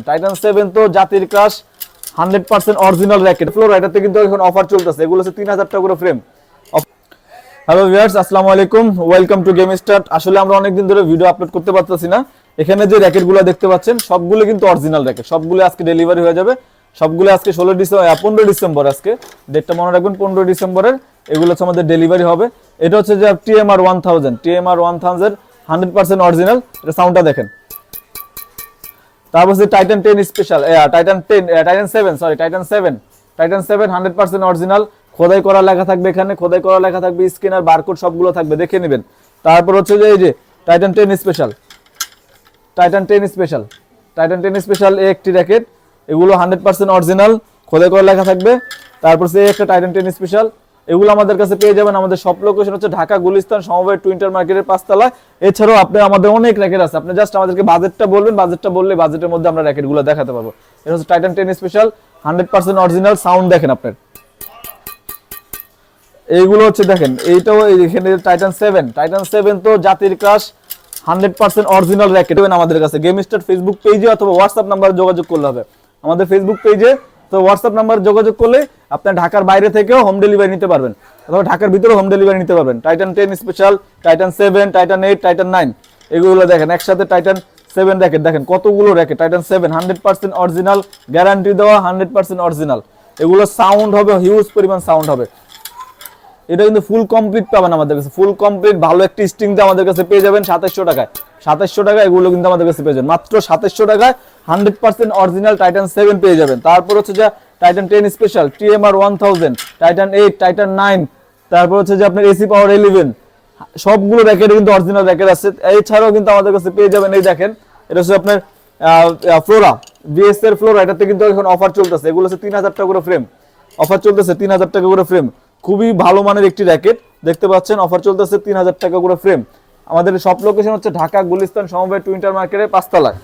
Titan 7 তো জাতির crush 100% original racket floor এটাতে কিন্তু এখন অফার চলতেছে। এগুলো হচ্ছে 3000 টাকা করে ফ্রেম। হ্যালো ভিউয়ার্স, আসসালামু আলাইকুম, ওয়েলকাম টু গেম স্টার্ট। আসলে আমরা অনেকদিন ধরে ভিডিও আপলোড করতে পারতেছি না। এখানে যে র‍্যাকেটগুলো দেখতে পাচ্ছেন সবগুলো কিন্তু অরিজিনাল র‍্যাকেট, সবগুলো আজকে ডেলিভারি হয়ে যাবে। সবগুলো আজকে 15 ডিসেম্বর, আজকে ডেটটা মনে রাখবেন, 15 ডিসেম্বরের এগুলো হচ্ছে আমাদের ডেলিভারি হবে। এটা হচ্ছে যে TMR 1000 100% অরিজিনাল। এটা সাউন্ডটা দেখেন। তারপর হচ্ছে টাইটান 10 স্পেশাল, টাইটান 7 100% অরিজিনাল। খোদাই করা লেখা থাকবে, এখানে খোদাই করা লেখা থাকবে, স্ক্যানার বারকোড সবগুলো থাকবে, দেখে নেবেন। তারপর হচ্ছে যে এই যে টাইটান 10 স্পেশাল একটি র‍্যাকেট, এগুলো 100% অরিজিনাল, খোদাই করা লেখা থাকবে। তারপর সে একটা টাইটান 10 স্পেশাল, এগুলো আমাদের কাছে পেয়ে যাবেন। আমাদের সব লোকেশন হচ্ছে ঢাকা গুলিস্তান সমবায় টুইন্টার মার্কেটের 5 তলায়। এছাড়াও আপনি আমাদের অনেক র‍্যাকেট আছে, আপনি জাস্ট আমাদেরকে বাজেটটা বলবেন, বাজেটটা বললে বাজেটের মধ্যে আমরা র‍্যাকেটগুলো দেখাতে পারবো। এটা হচ্ছে টাইটান 10 স্পেশাল 100% অরিজিনাল। সাউন্ড দেখেন আপনার, এইগুলো হচ্ছে দেখেন, এইটাও এখানে টাইটান 7 তো জাতির ক্রাশ 100% অরিজিনাল র‍্যাকেট আমাদের কাছে। গেম স্টার্ট ফেসবুক পেজে অথবা হোয়াটসঅ্যাপ নাম্বারে যোগাযোগ করলে হবে। আমাদের ফেসবুক পেজে তো হোয়াটসঅ্যাপ নাম্বারে যোগাযোগ করলে আপনি ঢাকার বাইরে থেকেও হোম ডেলিভারি নিতে পারবেন, অথবা ঢাকার ভিতরে হোম ডেলিভারি নিতে পারবেন। Titan 10 special, Titan 7, Titan 8, Titan 9, এগুলো দেখেন একসাথে। টাইটান 7 র‍্যাকেট দেখেন কতগুলো র‍্যাকেট। টাইটান 7 100% অরিজিনাল, গ্যারান্টি দেওয়া, 100% অরিজিনাল। এগুলো সাউন্ড হবে, হিউজ পরিমাণ সাউন্ড হবে। এটা কিন্তু ফুল কমপ্লিট পাবেন আমাদের কাছে, ফুল কমপ্লিট ভালো একটি স্ট্রিং দিয়ে আমাদের কাছে পেয়ে যাবেন 2700 টাকায়। 2700 টাকায় এগুলো কিন্তু আমাদের কাছে পেয়ে যাবেন, মাত্র 2700 টাকায় 100% অরিজিনাল টাইটান 7 পেয়ে যাবেন। তারপর হচ্ছে যে Titan 10 special, TMR 1000, Titan 8, Titan 9, তারপর হচ্ছে যে আপনার AC পাওয়ার 11, সবগুলো র‍্যাকেট কিন্তু অরিজিনাল র‍্যাকেট আছে। এছাড়াও কিন্তু আমাদের কাছে পেয়ে যাবেন, এই দেখেন এটা হচ্ছে আপনার ফ্লোরা BS এর ফ্লোরা, এটাতে কিন্তু এখন অফার চলতেছে। এগুলো হচ্ছে 3000 টাকা করে ফ্রেম, অফার চলতেছে 3000 টাকা করে ফ্রেম। খুবই ভালো মানের একটি র‍্যাকেট দেখতে পাচ্ছেন, অফার চলতেছে 3000 টাকা করে ফ্রেম। আমাদের সব লোকেশন হচ্ছে ঢাকা গুলিস্তান সমবায় টুইন্টার মার্কেটের 5 তলায়।